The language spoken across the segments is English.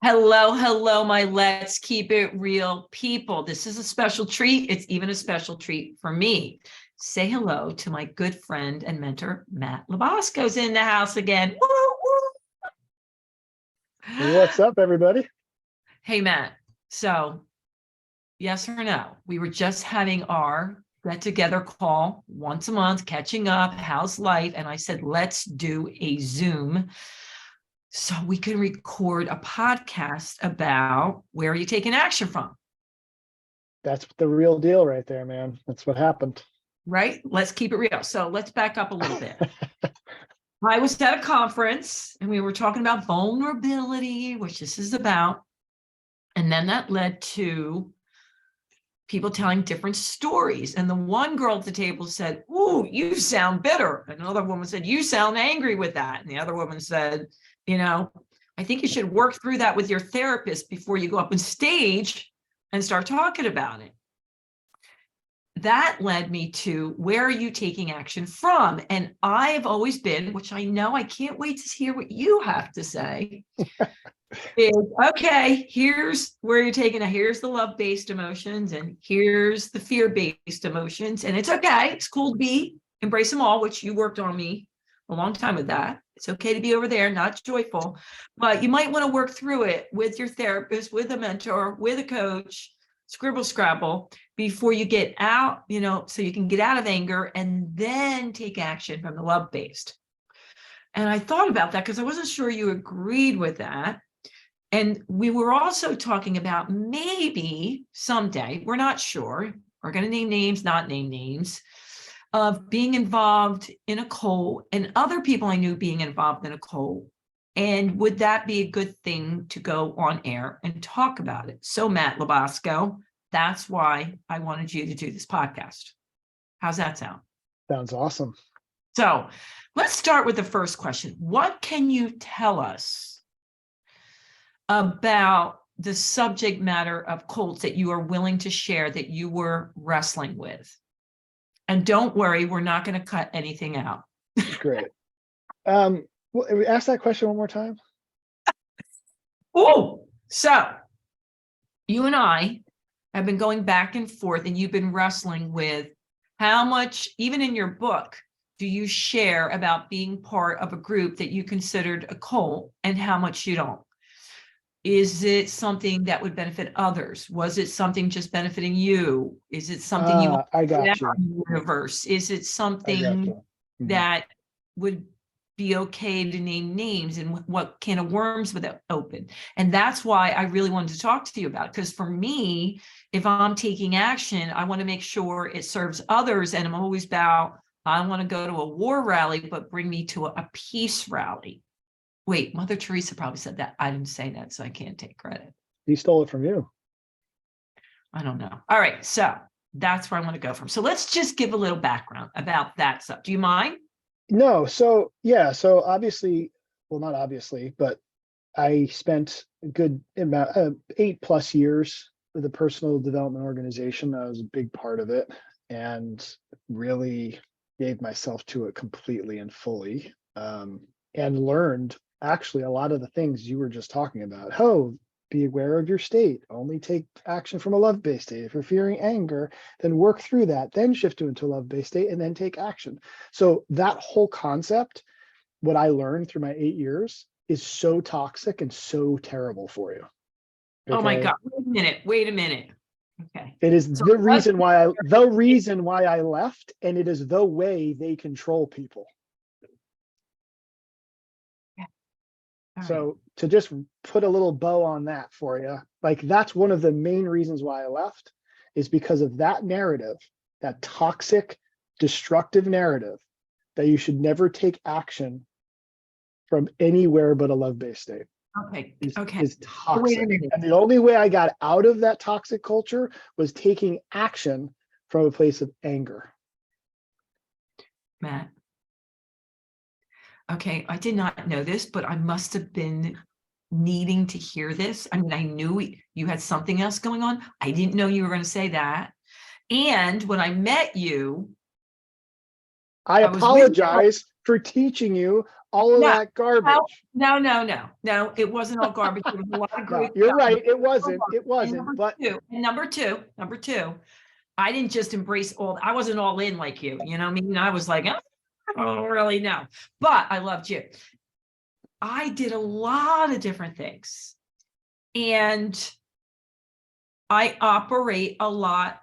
Hello, hello, my Let's Keep It Real people. This is a special treat. It's even a special treat for me. Say hello to my good friend and mentor, Matt LaBosco's in the house again. Woo, woo. What's up, everybody? Hey, Matt. So, yes or no? We were just having our get-together call once a month, catching up, how's life? And I said, let's do a Zoom so we can record a podcast about where are you taking action from? That's the real deal right there, man. That's what happened. Right? Let's keep it real. So let's back up a little bit. I was at a conference and we were talking about vulnerability, which this is about. And then that led to people telling different stories. And the one girl at the table said, "Ooh, you sound bitter." Another woman said, "You sound angry with that." And the other woman said, "I think you should work through that with your therapist before you go up on stage and start talking about it." That led me to, where are you taking action from? And I've always been, which I know I can't wait to hear what you have to say, is, okay, here's where you're taking it. Here's the love-based emotions and here's the fear-based emotions. And it's okay. It's cool to be, embrace them all, which you worked on me a long time with that. It's okay to be over there, not joyful, but you might want to work through it with your therapist, with a mentor, with a coach, scribble scrabble before you get out, so you can get out of anger and then take action from the love-based. And I thought about that because I wasn't sure you agreed with that. And we were also talking about maybe someday, we're not sure, we're going to name names, not name names, of being involved in a cult and other people I knew being involved in a cult. And would that be a good thing to go on air and talk about it? So Matt LaBosco, that's why I wanted you to do this podcast. How's that sound? Sounds awesome. So let's start with the first question. What can you tell us about the subject matter of cults that you are willing to share that you were wrestling with? And don't worry, we're not going to cut anything out. Great. Ask that question one more time. Oh, so you and I have been going back and forth, and you've been wrestling with how much, even in your book, do you share about being part of a group that you considered a cult and how much you don't? Is it something that would benefit others? Was it something just benefiting you? Is it something you want I got you. in the universe? Is it something that would be okay to name names, and what can of worms would that open? And that's why I really wanted to talk to you about it. Because for me, if I'm taking action, I want to make sure it serves others. And I'm always about, I want to go to a war rally, but bring me to a peace rally. Wait, Mother Teresa probably said that. I didn't say that, so I can't take credit. He stole it from you. I don't know. All right, so that's where I want to go from. So let's just give a little background about that stuff. Do you mind? No. So yeah. So obviously, well, not obviously, but I spent a good about 8+ years with a personal development organization. I was a big part of it and really gave myself to it completely and fully, and learned actually a lot of the things you were just talking about. Be aware of your state. Only take action from a love-based state. If you're fearing anger, then work through that, then shift into a love-based state, and then take action. So that whole concept, what I learned through my 8 years, is so toxic and so terrible for you. Okay? Oh my God, wait a minute. Okay. It is so the reason why I left, and it is the way they control people. So to just put a little bow on that for you, like that's one of the main reasons why I left, is because of that narrative, that toxic, destructive narrative that you should never take action from anywhere but a love-based state. Okay. Is toxic. And the only way I got out of that toxic culture was taking action from a place of anger. Matt. Okay, I did not know this, but I must have been needing to hear this. I mean, I knew you had something else going on. I didn't know you were going to say that. And when I met you, I apologize for teaching you all of No, that garbage. no, it wasn't all garbage. There was a lot of No, great you're stuff. right. It wasn't. It And wasn't. But number two, I didn't just embrace I wasn't all in like you know what I mean? I was like, I don't really know, but I loved you. I did a lot of different things, and I operate a lot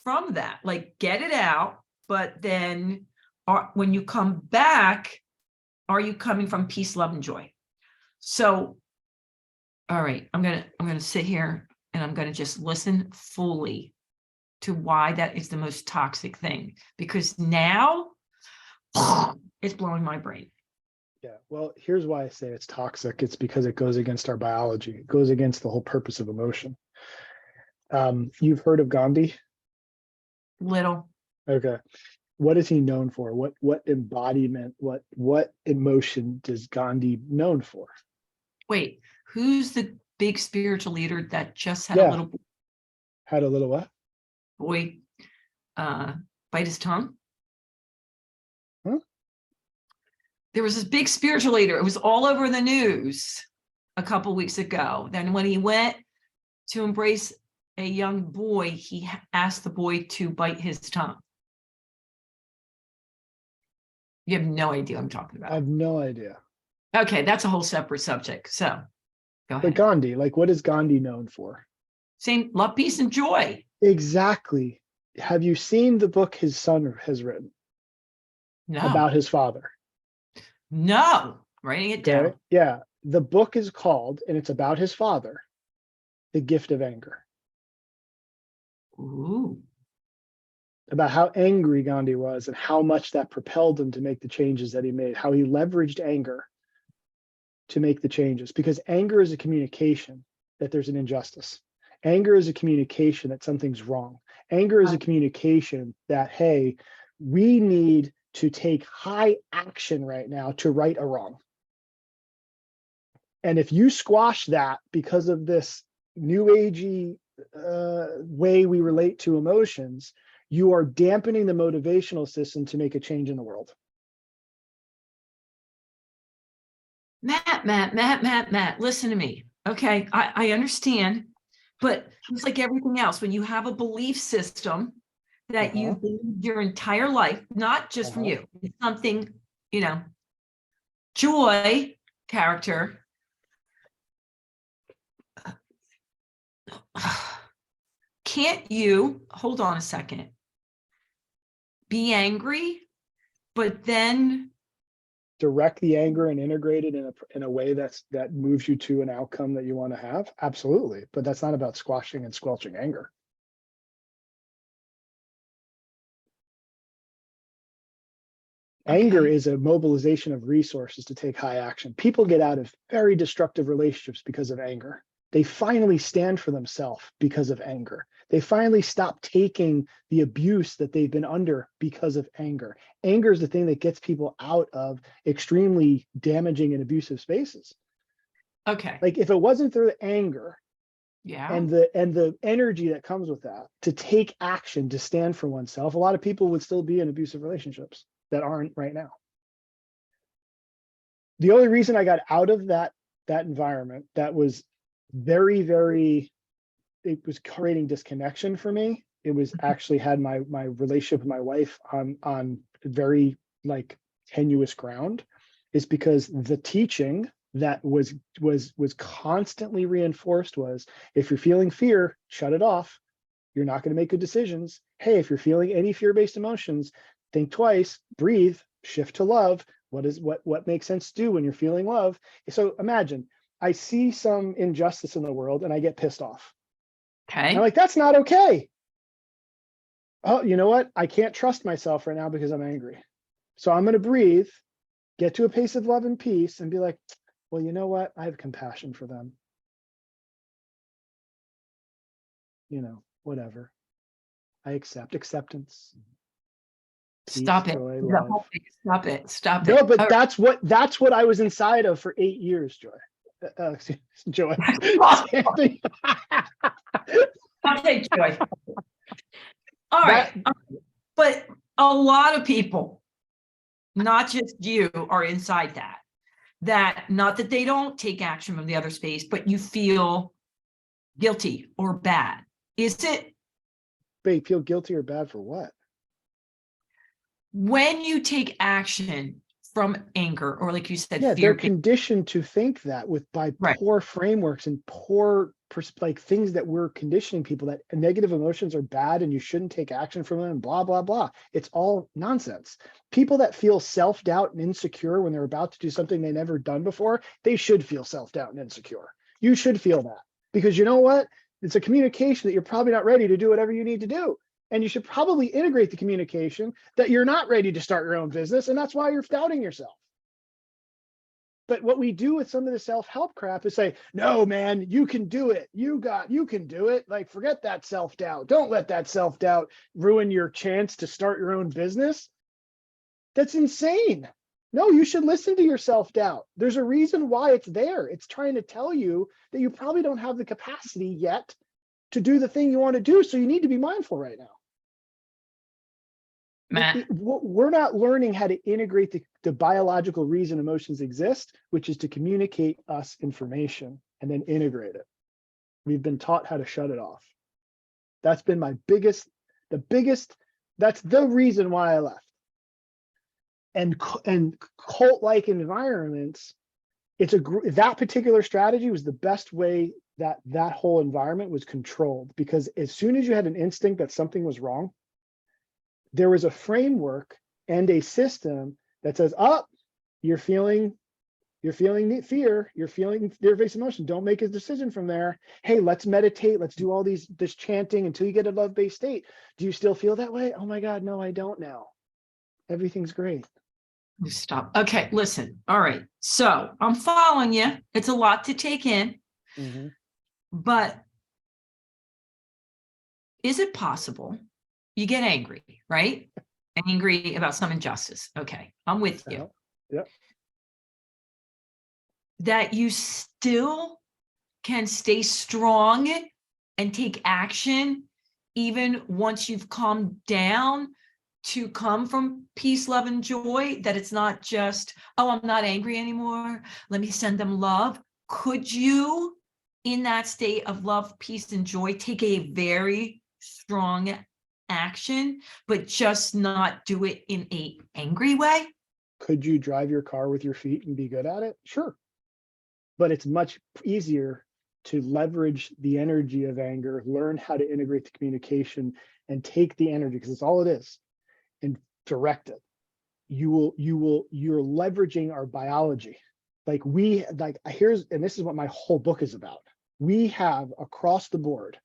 from that, like get it out, but then when you come back, are you coming from peace, love, and joy? So, all right, I'm gonna sit here and I'm gonna just listen fully to why that is the most toxic thing, because now it's blowing my brain. yeah, well, here's why I say it's toxic. It's because it goes against our biology. It goes against the whole purpose of emotion. You've heard of Gandhi? Little. Okay. What is he known for? What embodiment, what emotion does Gandhi known for? Wait, who's the big spiritual leader that just had a Yeah. little Had a little what? boy bite his tongue? Huh? There was this big spiritual leader. It was all over the news a couple weeks ago. Then when he went to embrace a young boy, he asked the boy to bite his tongue. You have no idea what I'm talking I about. have no idea. Okay, that's a whole separate subject. So go But ahead. Gandhi, like, what is Gandhi known for? Same love, peace, and joy. Exactly. Have you seen the book his son has written No, about his father? no, writing it down. Okay. Yeah. The book is called, and it's about his father, The Gift of Anger. Ooh, About how angry Gandhi was and how much that propelled him to make the changes that he made, how he leveraged anger to make the changes, because anger is a communication that there's an injustice. Anger is a communication that something's wrong. Anger is a communication that, hey, we need to take high action right now to right a wrong. And if you squash that because of this new agey way we relate to emotions, you are dampening the motivational system to make a change in the world. Matt, listen to me. Okay, I understand, but it's like everything else. When you have a belief system that you've believed your entire life, not just from you, it's something, you know, joy, character. Can't you, hold on a second, be angry, but then direct the anger and integrate it in a way that moves you to an outcome that you want to have? Absolutely. But that's not about squashing and squelching anger. Anger is a mobilization of resources to take high action. People get out of very destructive relationships because of anger. They finally stand for themselves because of anger. They finally stop taking the abuse that they've been under because of anger. Anger is the thing that gets people out of extremely damaging and abusive spaces. Okay. Like if it wasn't for the anger Yeah. and the energy that comes with that to take action, to stand for oneself, a lot of people would still be in abusive relationships that aren't right now. The only reason I got out of that environment that was very, very, it was creating disconnection for me. It was actually had my relationship with my wife on very like tenuous ground, is because the teaching that was constantly reinforced was, if you're feeling fear, shut it off. You're not going to make good decisions. Hey, if you're feeling any fear-based emotions, think twice, breathe, shift to love. What makes sense to do when you're feeling love? So imagine I see some injustice in the world and I get pissed off. Okay. And I'm like, that's not okay. Oh, you know what? I can't trust myself right now because I'm angry. So I'm going to breathe, get to a pace of love and peace, and be like, well, you know what? I have compassion for them. You know, whatever. I accept acceptance. Stop Peace, it. joy, The love. whole thing, stop it. Stop No, it. but All that's what I was inside of for 8 years, Joy. Joy. right. Okay, Joy. All right. But a lot of people, not just you, are inside that. that, not that they don't take action from the other space, but you feel guilty or bad? Is it They feel guilty or bad for what? when you take action from anger, or like you said, Yeah, fear? they're conditioned to think that by Right. poor frameworks and poor like things that we're conditioning people that negative emotions are bad and you shouldn't take action from them, blah, blah, blah. It's all nonsense. People that feel self-doubt and insecure when they're about to do something they never done before, they should feel self-doubt and insecure. You should feel that, because you know what? It's a communication that you're probably not ready to do whatever you need to do. And you should probably integrate the communication that you're not ready to start your own business, and that's why you're doubting yourself. But what we do with some of the self-help crap is say, no, man, you can do it. You can do it. Like, forget that self-doubt. Don't let that self-doubt ruin your chance to start your own business. That's insane. No, you should listen to your self-doubt. There's a reason why it's there. It's trying to tell you that you probably don't have the capacity yet to do the thing you want to do. So you need to be mindful right now. Matt, We're not learning how to integrate the biological reason emotions exist, which is to communicate us information and then integrate it. We've been taught how to shut it off. That's been that's the reason why I left. And cult-like environments, that particular strategy was the best way that whole environment was controlled, because as soon as you had an instinct that something was wrong, there was a framework and a system that says, oh, you're feeling fear, you're feeling fear-based emotion. Don't make a decision from there. Hey, let's meditate. Let's do all this chanting until you get a love-based state. Do you still feel that way? Oh my God, no, I don't now. Everything's great. stop. Okay, listen. All right. So I'm following you. It's a lot to take in, but is it possible you get angry, right? Angry about some injustice. Okay, I'm with you. Yep. That you still can stay strong and take action even once you've calmed down, to come from peace, love, and joy, that it's not just, oh, I'm not angry anymore, let me send them love. Could you, in that state of love, peace, and joy, take a very strong action, but just not do it in an angry way? Could you drive your car with your feet and be good at it? Sure. But it's much easier to leverage the energy of anger, learn how to integrate the communication, and take the energy, because it's all it is, and direct it. You're leveraging our biology. And this is what my whole book is about. We have across the board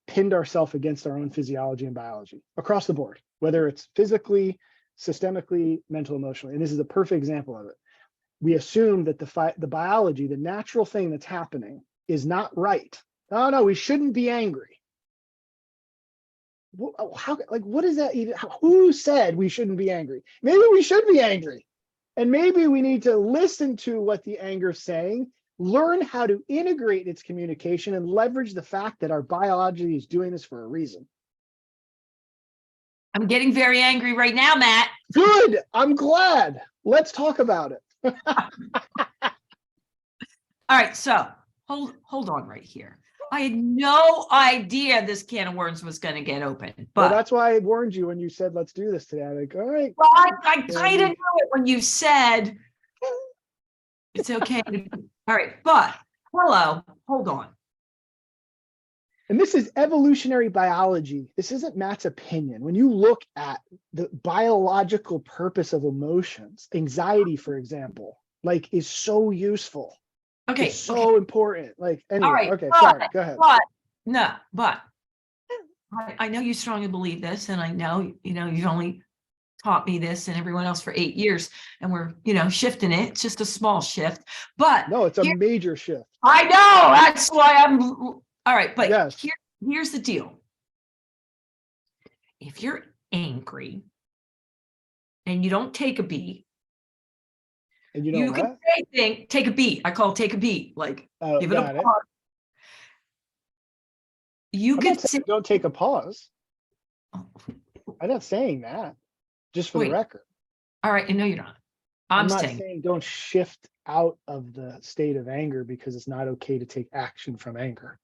pinned ourselves against our own physiology and biology across the board, whether it's physically, systemically, mental, emotionally. And this is a perfect example of it. We assume that the biology, the natural thing that's happening, is not right. Oh no, we shouldn't be angry. What is that even? Who said we shouldn't be angry? Maybe we should be angry. And maybe we need to listen to what the anger is saying, learn how to integrate its communication, and leverage the fact that our biology is doing this for a reason. I'm getting very angry right now, Matt. Good. I'm glad. Let's talk about it. All right, so hold on right here. I had no idea this can of worms was going to get open, but well, that's why I warned you when you said, let's do this today. I'm like, all right. Well, I kind of knew it when you said it's okay. All right, but hello, hold on. And this is evolutionary biology. This isn't Matt's opinion. When you look at the biological purpose of emotions, anxiety, for example, is so useful. Okay. It's so important. Anyway, all right, okay, sorry, go ahead. But I know you strongly believe this, and I know, you've only taught me this and everyone else for 8 years, and we're, shifting it. It's just a small shift, but no, it's a major shift. I know, that's why I'm all right. But yes. Here's the deal. If you're angry and you don't take a beat, and you can say take a beat. I call it take a beat. Give it a pause. You could say, don't take a pause. I'm not saying that. Just for the record. All right, and no, you're not. I'm I'm not saying, saying don't shift out of the state of anger because it's not okay to take action from anger.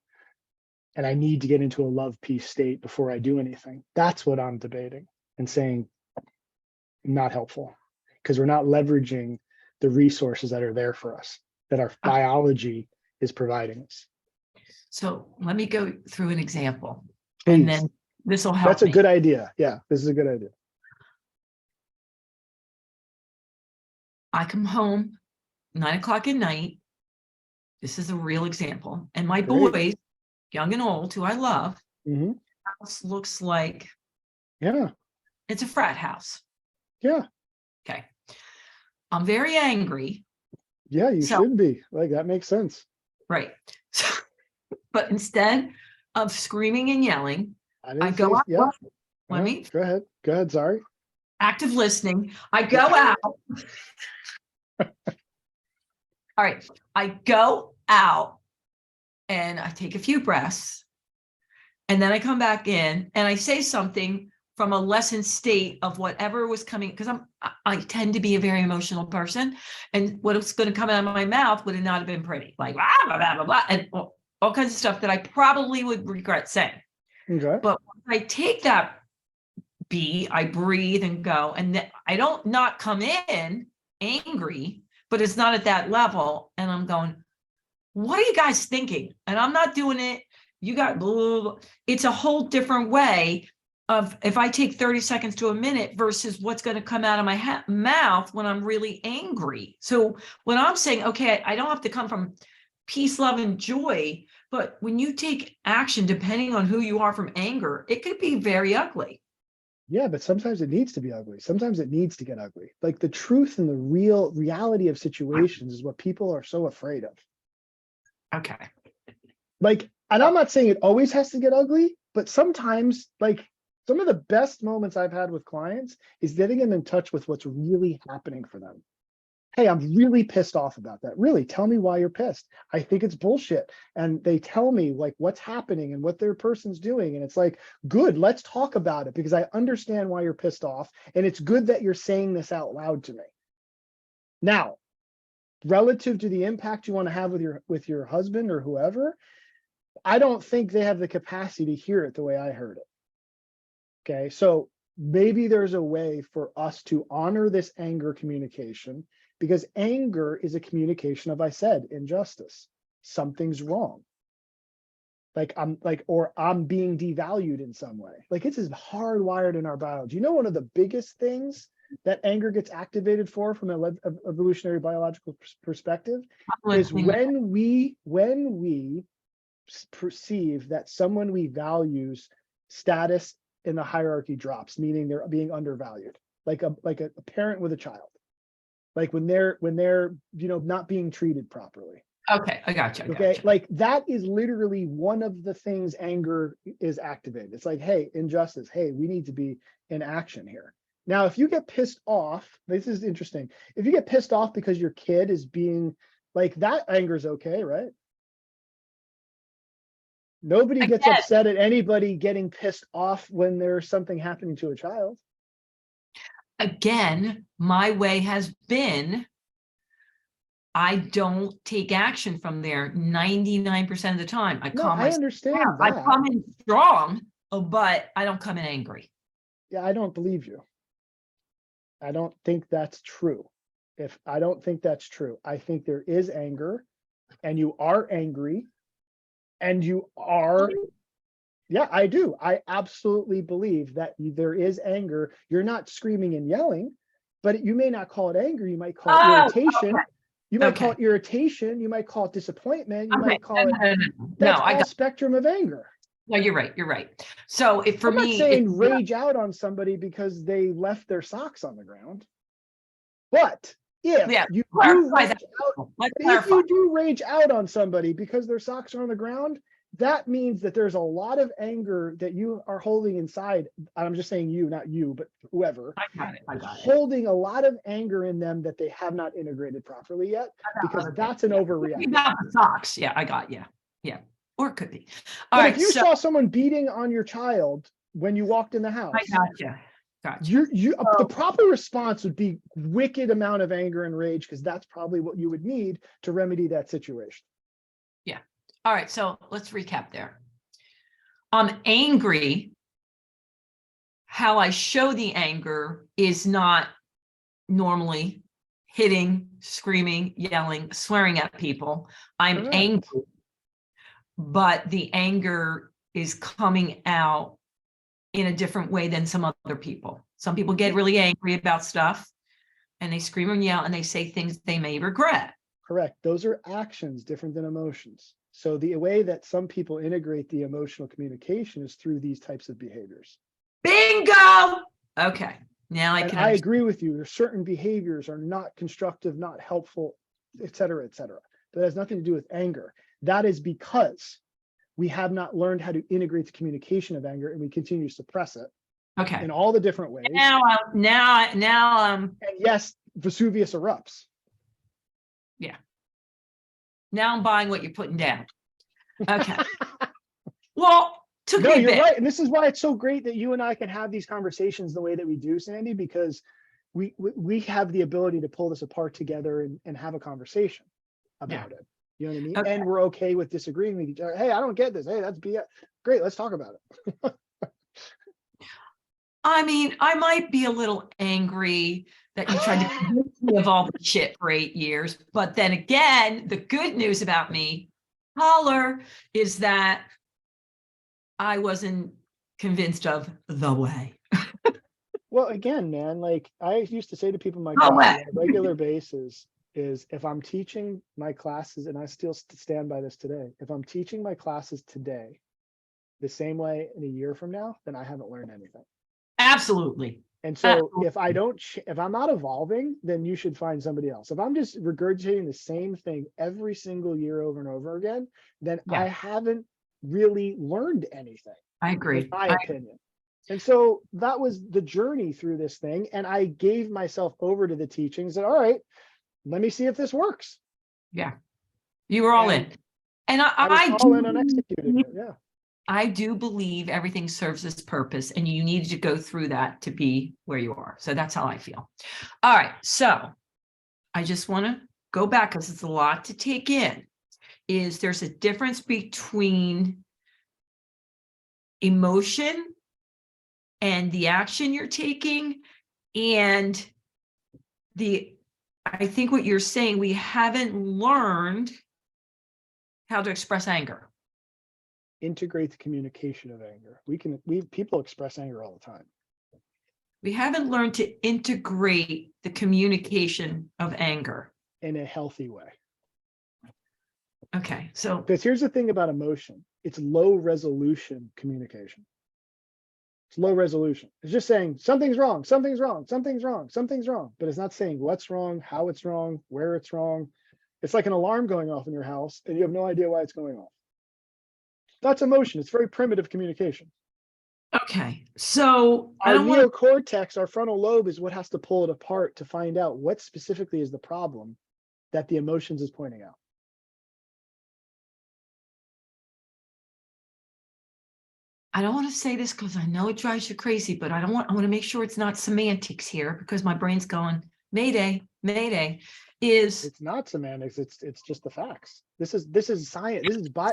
And I need to get into a love peace state before I do anything. That's what I'm debating and saying not helpful, because we're not leveraging the resources that are there for us, that our biology is providing us. so let me go through an example, Please. and then this will help That's a me. good idea. Yeah, this is a good idea. I come home 9 o'clock at night. This is a real example. And my Great. boys, young and old, who I love, Mm-hmm. house looks like Yeah. it's a frat house. Yeah. Okay. I'm very angry. Yeah, you So, should be. Like, that makes sense. right. So, but instead of screaming and yelling, I I didn't go say, out. yeah. Let me Go ahead. Go ahead. Sorry. active listening. I go out. All right. I go out and I take a few breaths. And then I come back in and I say something from a lessened state of whatever was coming, because I tend to be a very emotional person. And what was going to come out of my mouth would not have been pretty, like blah, blah, blah, blah, blah, and all kinds of stuff that I probably would regret saying. Okay. But when I take that beat, I breathe and go, and then I don't not come in angry, but it's not at that level. And I'm going, what are you guys thinking? And I'm not doing it. You got blah, blah, blah. It's a whole different way of if I take 30 seconds to a minute versus what's going to come out of my mouth when I'm really angry. So when I'm saying, okay, I don't have to come from peace, love, and joy, but when you take action, depending on who you are from anger, it could be very ugly. Yeah, but sometimes it needs to be ugly. Sometimes it needs to get ugly. Like, the truth and the real reality of situations is what people are so afraid of. Okay. Like, and I'm not saying it always has to get ugly, but sometimes, like, some of the best moments I've had with clients is getting them in touch with what's really happening for them. Hey, I'm really pissed off about that. Really, tell me why you're pissed. I think it's bullshit. And they tell me like what's happening and what their person's doing. And it's like, good, let's talk about it because I understand why you're pissed off. And it's good that you're saying this out loud to me. Now, relative to the impact you want to have with your husband or whoever, I don't think they have the capacity to hear it the way I heard it. Okay, so maybe there's a way for us to honor this anger communication, because anger is a communication of, I said, injustice. Something's wrong. Like I'm being devalued in some way. Like, it's hardwired in our biology. You know, one of the biggest things that anger gets activated for from an evolutionary biological perspective is when we perceive that someone we value's status in the hierarchy drops, meaning they're being undervalued, like a parent with a child, like when they're not being treated properly. Okay, I got you. Okay, like that is literally one of the things anger is activated. It's like, hey, injustice. Hey, we need to be in action here. Now, if you get pissed off, this is interesting. If you get pissed off because your kid is being like, that anger is okay, right? Nobody gets upset at anybody getting pissed off when there's something happening to a child. Again, my way has been, I don't take action from there 99% of the time. I understand that. I come in strong, but I don't come in angry. Yeah, I don't believe you. I don't think that's true. I don't think that's true. I think there is anger, and you are angry. And you are, yeah, I do. I absolutely believe that there is anger. You're not screaming and yelling, but you may not call it anger. You might call it irritation. Okay. You might call it irritation. You might call it disappointment. You might call it. That's all spectrum of anger. No, you're right. You're right. So for me, I'm not saying rage out on somebody because they left their socks on the ground, but if you do rage out on somebody because their socks are on the ground, that means that there's a lot of anger that you are holding inside. I'm just saying you, not you, but whoever. I got it. Holding a lot of anger in them that they have not integrated properly yet, because that's an overreaction. Not the socks. Yeah, I got you. Yeah, or it could be. But if you saw someone beating on your child when you walked in the house, I got you. Gotcha. The proper response would be wicked amount of anger and rage, because that's probably what you would need to remedy that situation. Yeah. All right. So let's recap there. I'm angry. How I show the anger is not normally hitting, screaming, yelling, swearing at people. I'm Correct. angry, but the anger is coming out in a different way than some other people. Some people get really angry about stuff and they scream and yell and they say things they may regret. Correct. Those are actions different than emotions. So the way that some people integrate the emotional communication is through these types of behaviors. Bingo. Okay. Now I And can I agree with you. There's certain behaviors are not constructive, not helpful, et cetera, et cetera. That has nothing to do with anger. That is because we have not learned how to integrate the communication of anger, and we continue to suppress it Okay. in all the different ways. Now, And yes, Vesuvius erupts. yeah. Now I'm buying what you're putting down. Okay. Well, took No, me a you're bit. right. And this is why it's so great that you and I can have these conversations the way that we do, Sandy, because we have the ability to pull this apart together and have a conversation about it. You know what I mean? Okay. And we're okay with disagreeing with each other. Hey, I don't get this. Hey, that's BS. Great. Let's talk about it. I mean, I might be a little angry that you tried to convince me of all the shit for 8 years. But then again, the good news about me, holler, is that I wasn't convinced of the way. Well, again, man, like I used to say to people in my No class way. on a regular basis is if I'm teaching my classes, and I still stand by this today, if I'm teaching my classes today the same way in a year from now, then I haven't learned anything. Absolutely. And so if I'm not evolving, then you should find somebody else. If I'm just regurgitating the same thing every single year over and over again, then I haven't really learned anything. I agree. In my opinion. And so that was the journey through this thing. And I gave myself over to the teachings that, all right, let me see if this works. Yeah. You were all in. And I was all in on executing it. Yeah. I do believe everything serves its purpose and you need to go through that to be where you are. So that's how I feel. All right. So I just want to go back because it's a lot to take in. There's a difference between emotion and the action you're taking and I think what you're saying, we haven't learned how to express anger. Integrate the communication of anger. People express anger all the time. We haven't learned to integrate the communication of anger in a healthy way. Okay, so Because here's the thing about emotion. It's low resolution communication. It's low resolution. It's just saying something's wrong, something's wrong, something's wrong, something's wrong. But it's not saying what's wrong, how it's wrong, where it's wrong. It's like an alarm going off in your house and you have no idea why it's going off. That's emotion. It's very primitive communication. okay, so I Our don't want neocortex, our frontal lobe, is what has to pull it apart to find out what specifically is the problem that the emotions is pointing out. to say this because I know it drives you crazy, but I want to make sure it's not semantics here because my brain's going, Mayday, Mayday. It's not semantics, it's just the facts. This is science.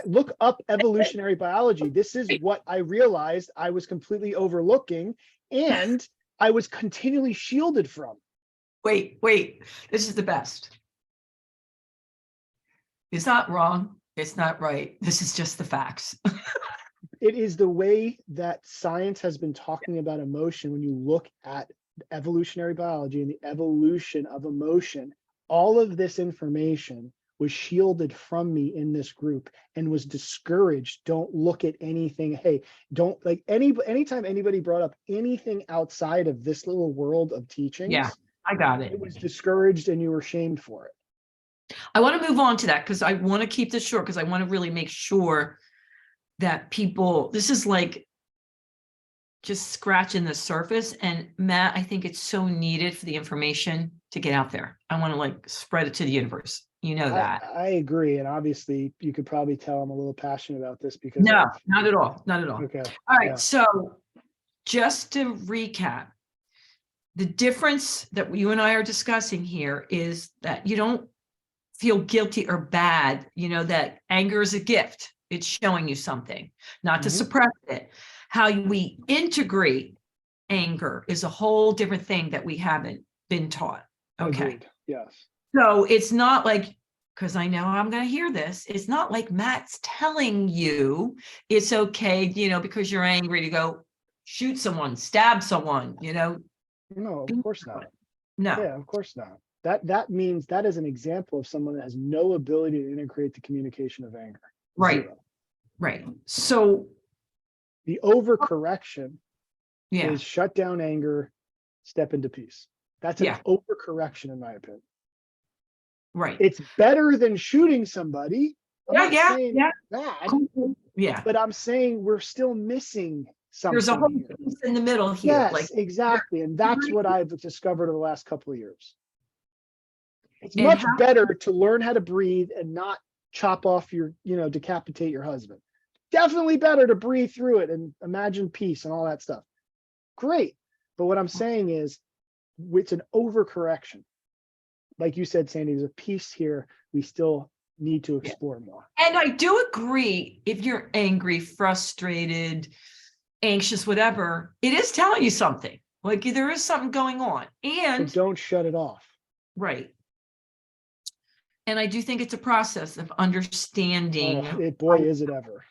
Look up evolutionary biology. This is what I realized I was completely overlooking and I was continually shielded from. Wait, this is the best. It's not wrong. It's not right. This is just the facts. It is the way that science has been talking about emotion. When you look at evolutionary biology and the evolution of emotion, all of this information was shielded from me in this group and was discouraged. Don't look at anything. Hey, don't like anytime anybody brought up anything outside of this little world of teachings. Yeah, I got it. It was discouraged and you were shamed for it. I want to move on to that because I want to keep this short because I want to really make sure that people, this is like just scratching the surface. And Matt, I think it's so needed for the information to get out there. I want to like spread it to the universe. You know that. I agree. And obviously you could probably tell I'm a little passionate about this because no, not at all. Not at all. Okay. All right. Yeah. So just to recap, the difference that you and I are discussing here is that you don't feel guilty or bad, that anger is a gift. It's showing you something, not to suppress it. How we integrate anger is a whole different thing that we haven't been taught. Okay. Agreed. Yes. So it's not like, because I know I'm going to hear this, it's not like Matt's telling you it's okay, because you're angry to go shoot someone, stab someone, No, of course not. No. Yeah, of course not. That means that is an example of someone that has no ability to integrate the communication of anger. Right. Zero. Right. So the overcorrection yeah, is shut down anger, step into peace. That's an overcorrection, in my opinion. right. It's better than shooting somebody. I'm not saying that, but I'm saying we're still missing something. There's a whole piece in the middle here. Yes, exactly. And that's what I've discovered over the last couple of years. It's And much better to learn how to breathe and not chop off your, decapitate your husband. Definitely better to breathe through it and imagine peace and all that stuff. Great. But what I'm saying is it's an overcorrection. Like you said, Sandy, there's a piece here we still need to explore more. And I do agree, if you're angry, frustrated, anxious, whatever, it is telling you something. Like there is something going on. And so don't shut it off. Right. And I do think it's a process of understanding. Boy, is it ever.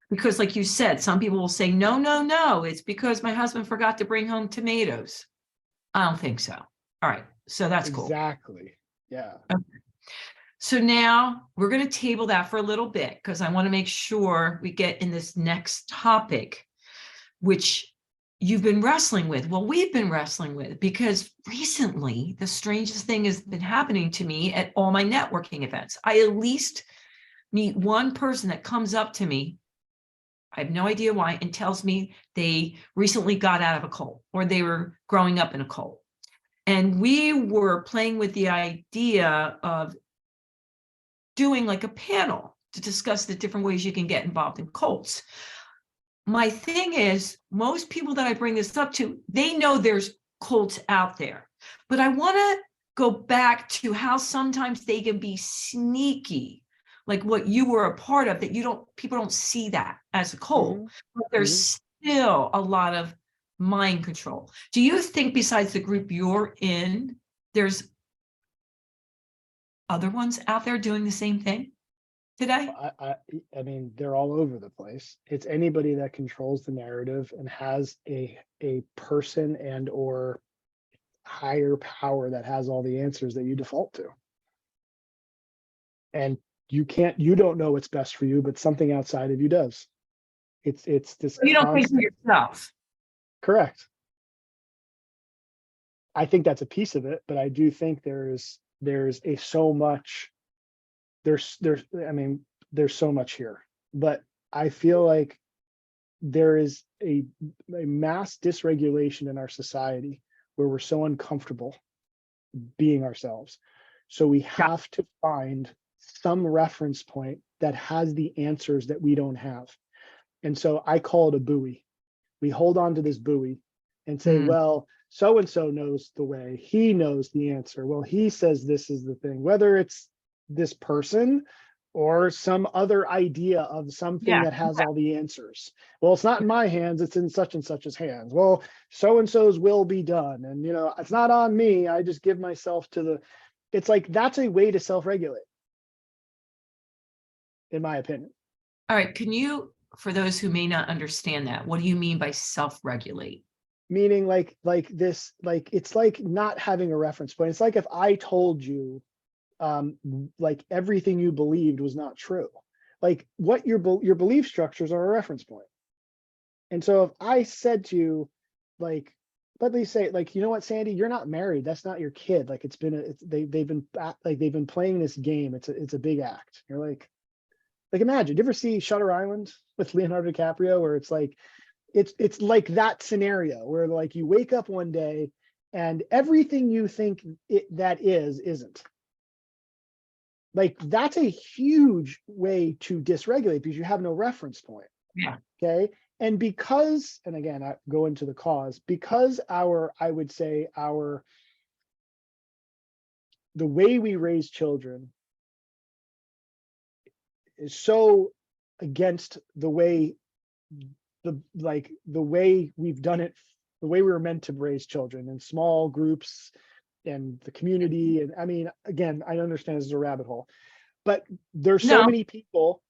Because like you said, some people will say, no, it's because my husband forgot to bring home tomatoes. I don't think so. All right. So that's cool. Exactly. Yeah. Okay. So now we're going to table that for a little bit because I want to make sure we get in this next topic, which you've been wrestling with. Well, we've been wrestling with because recently the strangest thing has been happening to me at all my networking events. I at least meet one person that comes up to me, I have no idea why, and tells me they recently got out of a cult or they were growing up in a cult. And we were playing with the idea of doing like a panel to discuss the different ways you can get involved in cults. My thing is, most people that I bring this up to, they know there's cults out there, but I want to go back to how sometimes they can be sneaky, like what you were a part of, that people don't see that as a cult, but there's still a lot of mind control. Do you think besides the group you're in, there's other ones out there doing the same thing today? I mean, they're all over the place. It's anybody that controls the narrative and has a person and or higher power that has all the answers that you default to. And you don't know what's best for you, but something outside of you does. It's this. You don't think for yourself. Correct. I think that's a piece of it, but I do think there's so much here, but I feel like there is a mass dysregulation in our society where we're so uncomfortable being ourselves. So we have to find some reference point that has the answers that we don't have. And so I call it a buoy. We hold on to this buoy and say, well, so-and-so knows the way, he knows the answer. Well, he says this is the thing, whether it's this person or some other idea of something that has all the answers. Well, it's not in my hands, it's in such and such's hands. Well, so-and-so's will be done. And, it's not on me. I just give myself to it's like, that's a way to self-regulate, in my opinion. All right. Can you, for those who may not understand that, what do you mean by self-regulate? Meaning like this, like, it's like not having a reference point. It's like if I told you, like everything you believed was not true, like what your belief structures are a reference point. And so if I said to you, like, let me say, like, you know what, Sandy, you're not married. That's not your kid. Like they've been playing this game. It's a big act. You're like imagine, do you ever see Shutter Island with Leonardo DiCaprio, where it's like like that scenario where like you wake up one day and everything you think that isn't. Like that's a huge way to dysregulate because you have no reference point. Yeah. Okay. And because, and again, I go into the cause, because I would say the way we raise children is so against the way the way we've done it, the way we were meant to raise children in small groups and the community. And I mean, again, I understand this is a rabbit hole, but there's so No. many people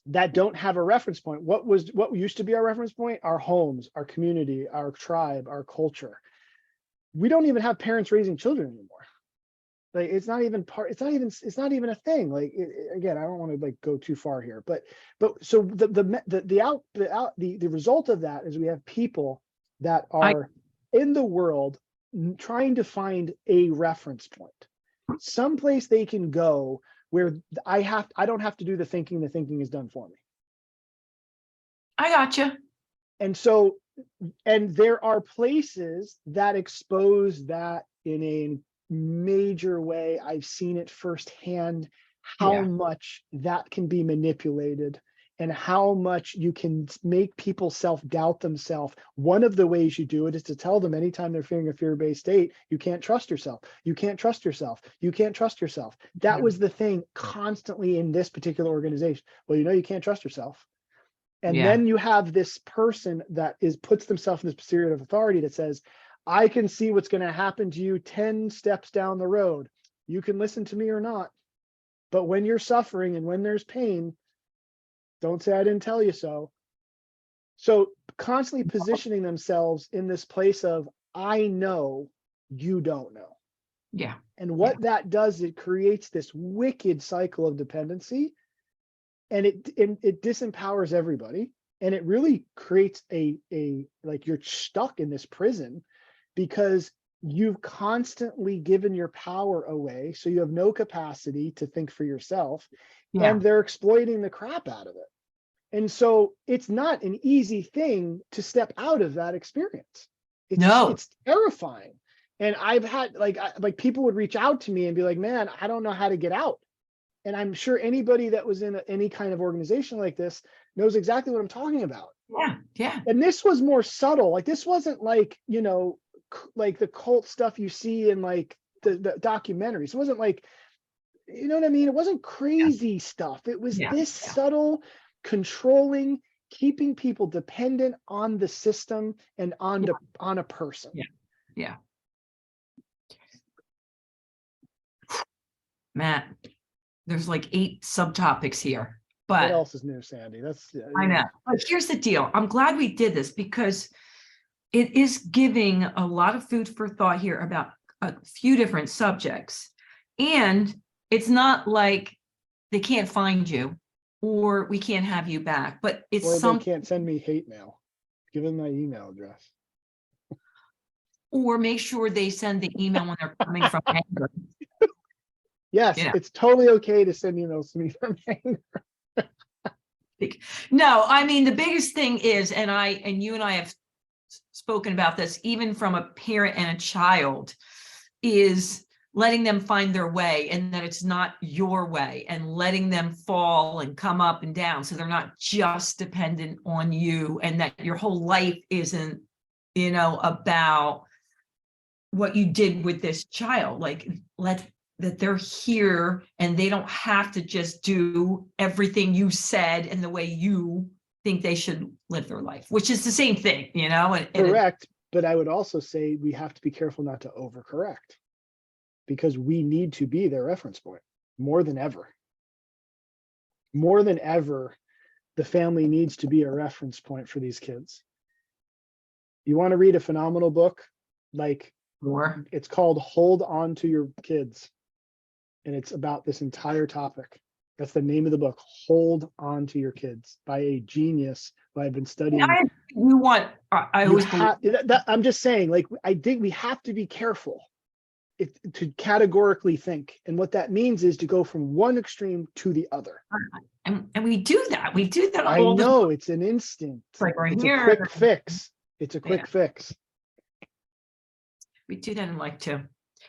that don't have a reference point. What used to be our reference point? Our homes, our community, our tribe, our culture. We don't even have parents raising children anymore. Like it's not even a thing. Like again, I don't want to like go too far here, but so the result of that is we have people that are in the world trying to find a reference point, someplace they can go where I don't have to do the thinking is done for me. I gotcha. And so, and there are places that expose that in a major way. I've seen it firsthand, how much that can be manipulated and how much you can make people self-doubt themselves. One of the ways you do it is to tell them anytime they're feeling a fear-based state, you can't trust yourself. You can't trust yourself. You can't trust yourself. That was the thing constantly in this particular organization. Well, you can't trust yourself. And then you have this person that puts themselves in this period of authority that says, I can see what's going to happen to you 10 steps down the road. You can listen to me or not. But when you're suffering and when there's pain, don't say I didn't tell you so. So constantly positioning themselves in this place of, I know you don't know. Yeah. And what that does, it creates this wicked cycle of dependency, and it disempowers everybody. And it really creates like you're stuck in this prison because you've constantly given your power away. So you have no capacity to think for yourself, and they're exploiting the crap out of it. And so it's not an easy thing to step out of that experience. It's terrifying. And I've had like people would reach out to me and be like, man, I don't know how to get out. And I'm sure anybody that was in any kind of organization like this knows exactly what I'm talking about. Yeah. And this was more subtle. Like this wasn't like, like the cult stuff you see in like the documentaries. It wasn't like, you know what I mean? It wasn't crazy stuff. It was this subtle, controlling, keeping people dependent on the system and on a person. Yeah. Matt, there's like 8 subtopics here, but what else is new, Sandy? I know. But here's the deal. I'm glad we did this because it is giving a lot of food for thought here about a few different subjects. And it's not like they can't find you or we can't have you back, but it's or they can't send me hate mail. Give them my email address. Or make sure they send the email when they're coming from anger. Yes, it's totally okay to send emails to me from anger. No, I mean, the biggest thing is, and you and I have spoken about this, even from a parent and a child, is letting them find their way and that it's not your way, and letting them fall and come up and down. So they're not just dependent on you, and that your whole life isn't, about what you did with this child. Like, that they're here and they don't have to just do everything you said and the way you think they should live their life, which is the same thing, Correct. But I would also say we have to be careful not to overcorrect, because we need to be their reference point more than ever. More than ever, the family needs to be a reference point for these kids. You want to read a phenomenal book? It's called Hold On to Your Kids. And it's about this entire topic. That's the name of the book, Hold On to Your Kids, by a genius who I've been studying. I'm just saying, I think we have to be careful to categorically think. And what that means is to go from one extreme to the other. And we do that. We do that. I know, it's an instinct. It's a quick fix. It's a quick fix. We do that in life too.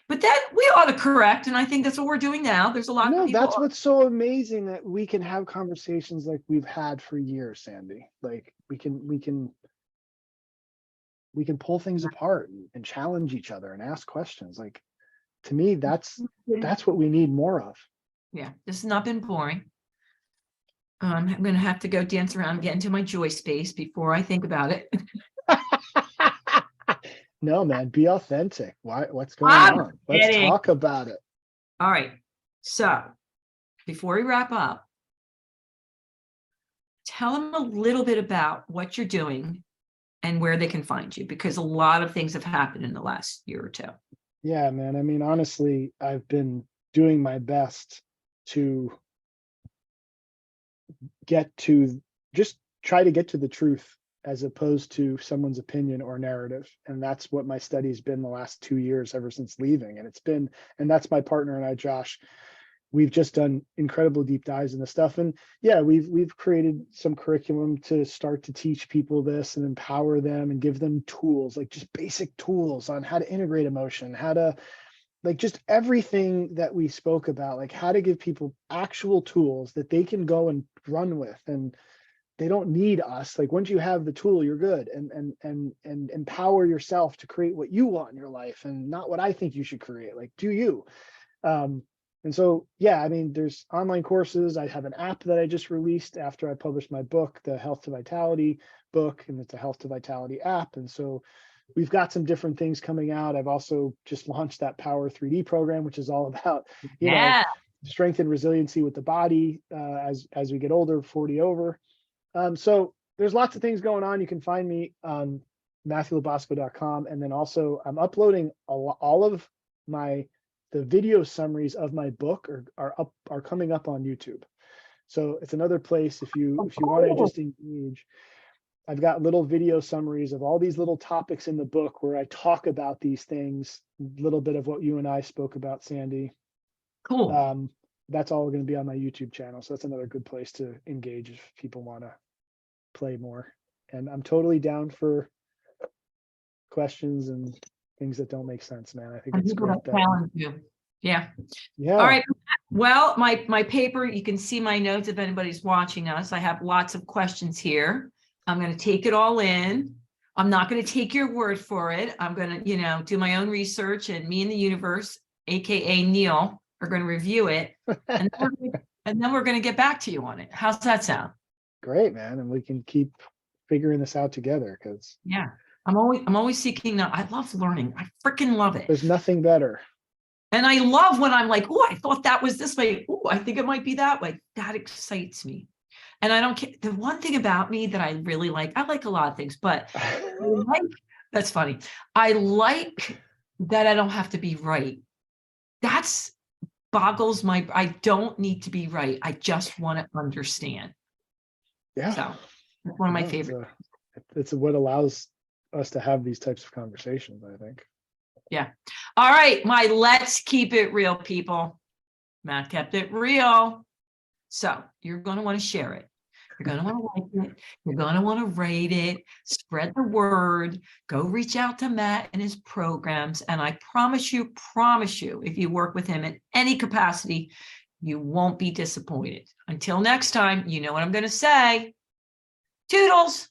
But that we ought to correct. And I think that's what we're doing now. There's a lot of No, people. that's what's so amazing, that we can have conversations like we've had for years, Sandy. Like we can pull things apart and challenge each other and ask questions. Like, to me, that's what we need more of. Yeah, this has not been boring. I'm going to have to go dance around and get into my joy space before I think about it. No, man, be authentic. What's going I'm on? Let's kidding. talk about it. All right. So before we wrap up, tell them a little bit about what you're doing and where they can find you, because a lot of things have happened in the last year or two. Yeah, man. I mean, honestly, I've been doing my best to try to get to the truth, as opposed to someone's opinion or narrative. And that's what my study's been the last 2 years, ever since leaving. And that's my partner and I, Josh. We've just done incredible deep dives in the stuff. And yeah, we've created some curriculum to start to teach people this and empower them and give them tools, like just basic tools on how to integrate emotion, how to, like, just everything that we spoke about, like how to give people actual tools that they can go and run with. And they don't need us. Like, once you have the tool, you're good. And empower yourself to create what you want in your life, and not what I think you should create. Like, do you? And so, yeah, I mean, there's online courses. I have an app that I just released after I published my book, the Health to Vitality book, and it's a Health to Vitality app. And so we've got some different things coming out. I've also just launched that Power 3D program, which is all about, you know, strength and resiliency with the body as we get older, 40 over. So there's lots of things going on. You can find me on MatthewLaBosco.com. And then also I'm uploading all of the video summaries of my book are coming up on YouTube. So it's another place if you want to just engage. I've got little video summaries of all these little topics in the book where I talk about these things, a little bit of what you and I spoke about, Sandy. Cool. That's all going to be on my YouTube channel. So that's another good place to engage if people want to play more. And I'm totally down for questions and things that don't make sense, man. I think it's great. Yeah. Yeah. All right. Well, my paper, you can see my notes if anybody's watching us. I have lots of questions here. I'm going to take it all in. I'm not going to take your word for it. I'm going to, do my own research, and me and the universe, AKA Neil, are going to review it. And then we're going to get back to you on it. How's that sound? Great, man. And we can keep figuring this out together, because I'm always seeking out. I love learning. I freaking love it. There's nothing better. And I love when I'm like, oh, I thought that was this way. Oh, I think it might be that way. That excites me. And I don't care. The one thing about me that I really like, I like a lot of things, but that's funny. I like that I don't have to be right. That's boggles I don't need to be right. I just want to understand. Yeah. So that's one of my favorite. It's what allows us to have these types of conversations, I think. Yeah. All right. Let's keep it real, people. Matt kept it real. So you're going to want to share it. You're going to want to like it. You're going to want to rate it. Spread the word. Go reach out to Matt and his programs. And I promise you, if you work with him in any capacity, you won't be disappointed. Until next time, you know what I'm going to say. Toodles.